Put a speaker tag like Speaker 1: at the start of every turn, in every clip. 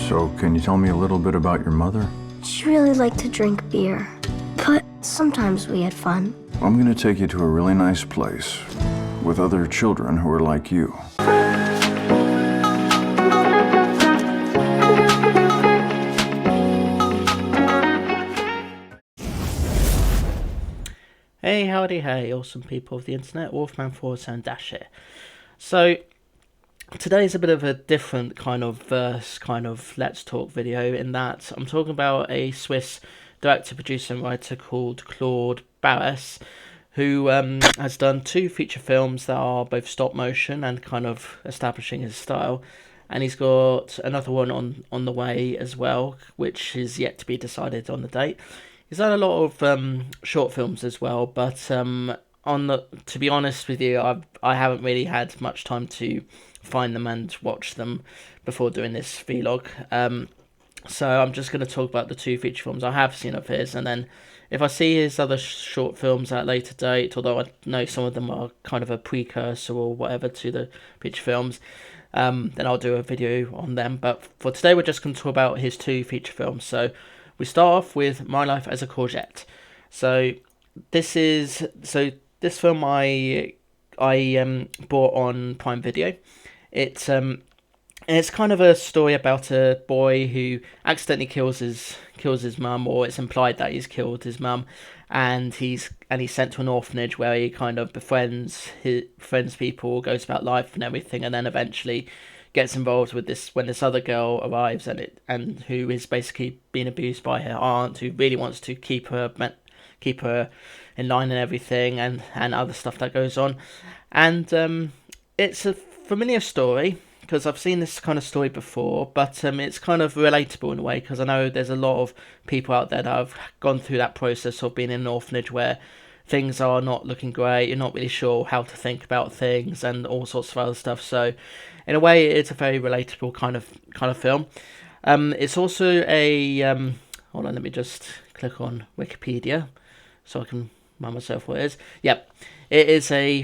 Speaker 1: So, can you tell me a little bit about your mother?
Speaker 2: She really liked to drink beer, but sometimes we had fun.
Speaker 1: I'm gonna take you to a really nice place with other children who are like you.
Speaker 3: Hey, howdy, hey, awesome people of the internet, Wolfman4Dash here. So, today's a bit of a different kind of let's talk video in that I'm talking about a Swiss director, producer and writer called Claude Barras, who has done 2 feature films that are both stop motion and kind of establishing his style. And he's got another one on the way as well, which is yet to be decided on the date. He's done a lot of short films as well, but to be honest with you, I haven't really had much time to find them and watch them before doing this vlog. So I'm just going to talk about the 2 feature films I have seen of his, and then if I see his other short films at a later date, although I know some of them are kind of a precursor or whatever to the feature films, then I'll do a video on them. But for today, we're just going to talk about his 2 feature films. So we start off with My Life as a Courgette. So this film I bought on Prime Video. It's kind of a story about a boy who accidentally kills his mum, or it's implied that he's killed his mum, and he's sent to an orphanage where he kind of befriends people, goes about life and everything, and then eventually gets involved with when this other girl arrives and who is basically being abused by her aunt, who really wants to keep her in line and everything, and other stuff that goes on. And it's a familiar story because I've seen this kind of story before, but it's kind of relatable in a way, because I know there's a lot of people out there that have gone through that process of being in an orphanage where things are not looking great, you're not really sure how to think about things and all sorts of other stuff. So in a way, it's a very relatable kind of film. It's also a hold on, let me just click on Wikipedia so I can remind myself what it is. Yep, it is a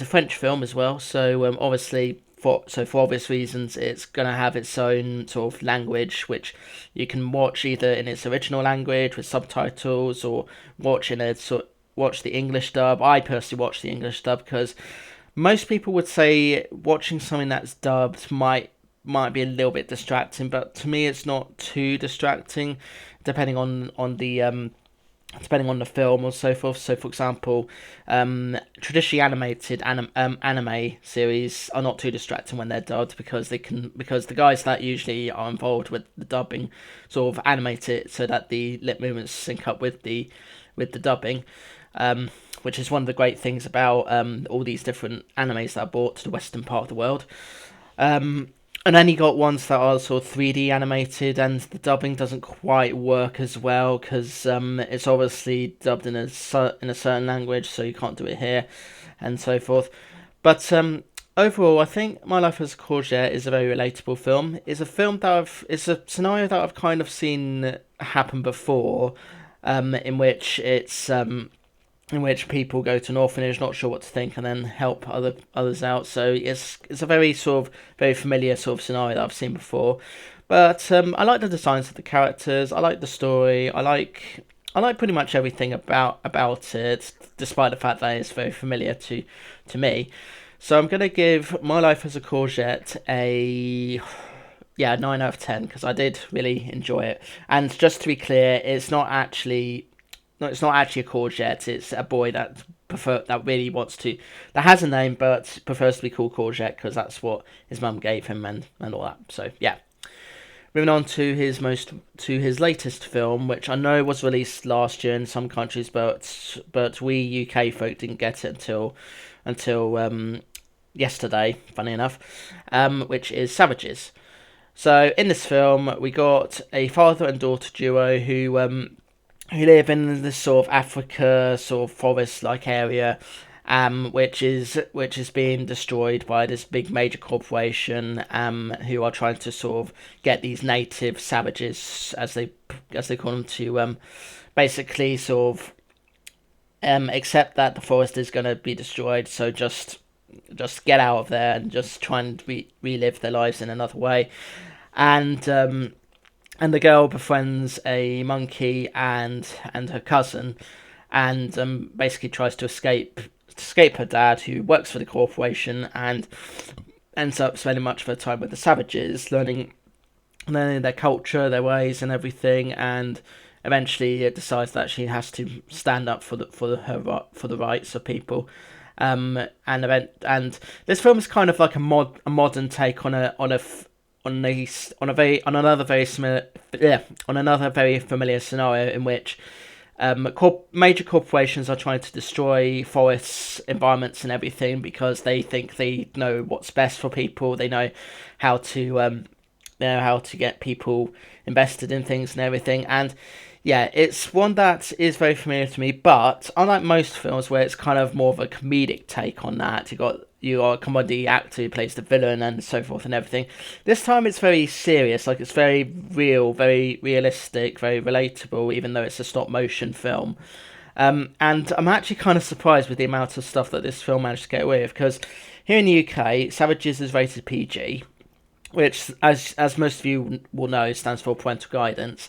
Speaker 3: French film as well. So obviously, for obvious reasons, it's gonna have its own sort of language, which you can watch either in its original language with subtitles, or watch the English dub. I personally watch the English dub because most people would say watching something that's dubbed might be a little bit distracting, but to me it's not too distracting, depending on the film or so forth. So for example, traditionally animated anime series are not too distracting when they're dubbed, because the guys that usually are involved with the dubbing sort of animate it so that the lip movements sync up with the dubbing. Which is one of the great things about all these different animes that are brought to the western part of the world. And then you got ones that are sort of 3D animated, and the dubbing doesn't quite work as well, because it's obviously dubbed in a certain language, so you can't do it here, and so forth. But overall, I think My Life as a Courgette is a very relatable film. It's a film it's a scenario that I've kind of seen happen before, in which people go to an orphanage, not sure what to think, and then help others out. So it's a very familiar sort of scenario that I've seen before. But I like the designs of the characters. I like the story. I like pretty much everything about it, despite the fact that it's very familiar to me. So I'm gonna give My Life as a Courgette a 9 out of 10, because I did really enjoy it. And just to be clear, it's not actually a courgette. It's a boy that has a name but prefers to be called Courgette because that's what his mum gave him and all that. So yeah, moving on to his latest film, which I know was released last year in some countries, but we UK folk didn't get it until yesterday, funny enough, which is Savages. So in this film, we got a father and daughter duo who live in this sort of Africa, sort of forest-like area, which is being destroyed by this big major corporation, who are trying to sort of get these native savages, as they call them, to basically sort of accept that the forest is going to be destroyed. So just get out of there and just try and relive their lives in another way. And the girl befriends a monkey and her cousin, and basically tries to escape her dad, who works for the corporation, and ends up spending much of her time with the savages, learning their culture, their ways, and everything, and eventually it decides that she has to stand up for the rights of people. And this film is kind of like a modern take on another very familiar scenario in which major corporations are trying to destroy forests, environments, and everything because they think they know what's best for people. They know how to get people invested in things and everything. And yeah, it's one that is very familiar to me. But unlike most films where it's kind of more of a comedic take on that, you got a comedy actor who plays the villain and so forth and everything. This time it's very serious, like it's very real, very realistic, very relatable, even though it's a stop motion film. And I'm actually kind of surprised with the amount of stuff that this film managed to get away with, because here in the UK, Savages is rated PG, which, as most of you will know, stands for parental guidance.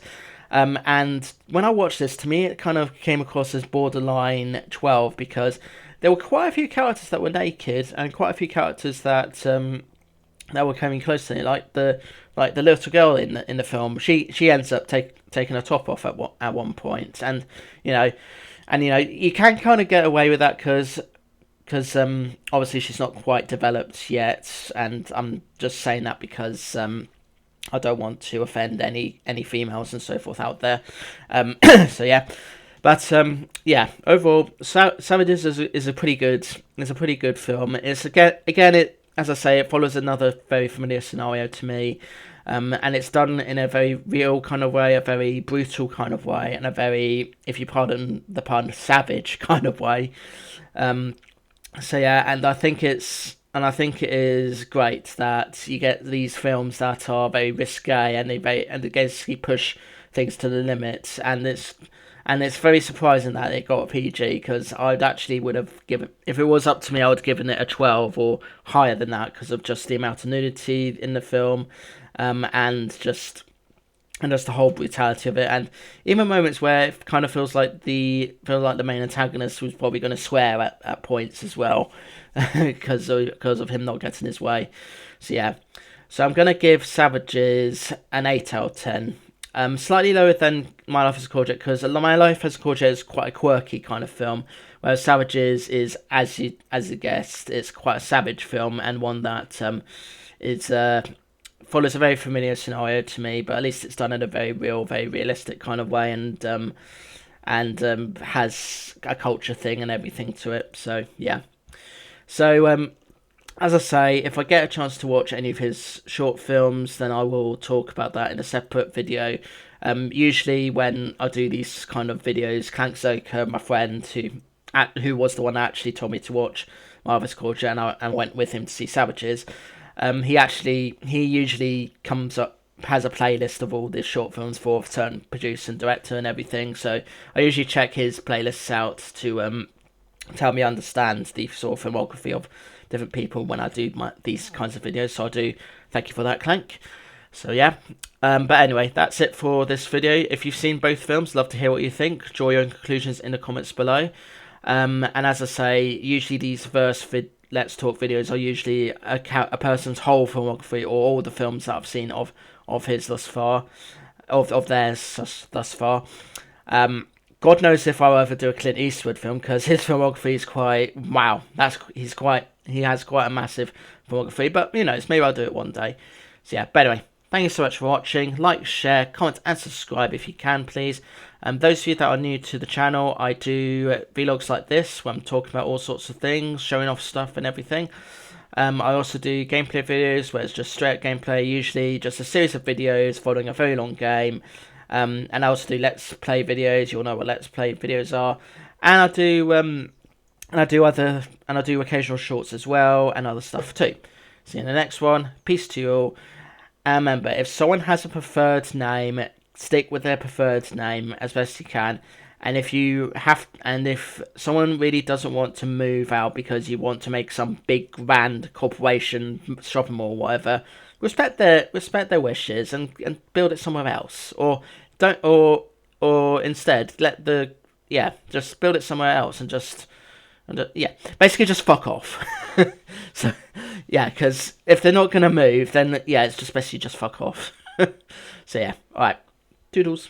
Speaker 3: And when I watched this, to me, it kind of came across as borderline 12 because there were quite a few characters that were naked and quite a few characters that were coming close to it, like the little girl in the film. She ends up taking her top off at one point, and you can kind of get away with that because obviously she's not quite developed yet, and I'm just saying that because I don't want to offend any females and so forth out there. So yeah, but yeah, overall, Savages is a pretty good film. It's again it, as I say, it follows another very familiar scenario to me. And it's done in a very real kind of way, a very brutal kind of way, and a very, if you pardon the pun, savage kind of way. So yeah, and I think it is great that you get these films that are very risque and they basically push things to the limit, and it's very surprising that it got a PG, because would have given, if it was up to me, I would have given it a 12 or higher than that because of just the amount of nudity in the film, and just the whole brutality of it, and even moments where it kind of feels like the main antagonist was probably going to swear at points as well, because of him not getting his way. So yeah, so I'm going to give Savages an 8 out of 10. Slightly lower than My Life as a Courgette, because My Life as a Courgette is quite a quirky kind of film, whereas Savages is, as you guessed, it's quite a savage film, and one that is follows a very familiar scenario to me, but at least it's done in a very real, very realistic kind of way, and has a culture thing and everything to it. So yeah. So as I say, if I get a chance to watch any of his short films, then I will talk about that in a separate video. Usually when I do these kind of videos, Clank Zoka, my friend, who was the one that actually told me to watch Marvelous Culture, and I went with him to see Savages. He usually has a playlist of all the short films for certain producer and director and everything. So I usually check his playlists out to help me understand the sort of filmography of different people when I do these kinds of videos. So I do thank you for that, Clank. So yeah, but anyway, that's it for this video. If you've seen both films, love to hear what you think. Draw your own conclusions in the comments below. And as I say, usually these Let's Talk videos are usually a person's whole filmography, or all the films that I've seen of his thus far, of theirs thus far. God knows if I'll ever do a Clint Eastwood film, because his filmography is quite, wow, he has quite a massive filmography, but maybe I'll do it one day. So yeah, but anyway, thank you so much for watching. Like, share, comment, and subscribe if you can, please. Those of you that are new to the channel, I do vlogs like this where I'm talking about all sorts of things, showing off stuff and everything. I also do gameplay videos where it's just straight gameplay, usually just a series of videos following a very long game. And I also do let's play videos. You'll know what let's play videos are, and I do occasional shorts as well and other stuff too. See you in the next one. Peace to you all. And remember, if someone has a preferred name, stick with their preferred name as best you can. And if someone really doesn't want to move out because you want to make some big grand corporation shopping mall or whatever, respect their wishes and build it somewhere else, or don't or instead just build it somewhere else and basically just fuck off. So yeah, because if they're not gonna move, then yeah, it's just basically just fuck off. So yeah, all right, doodles.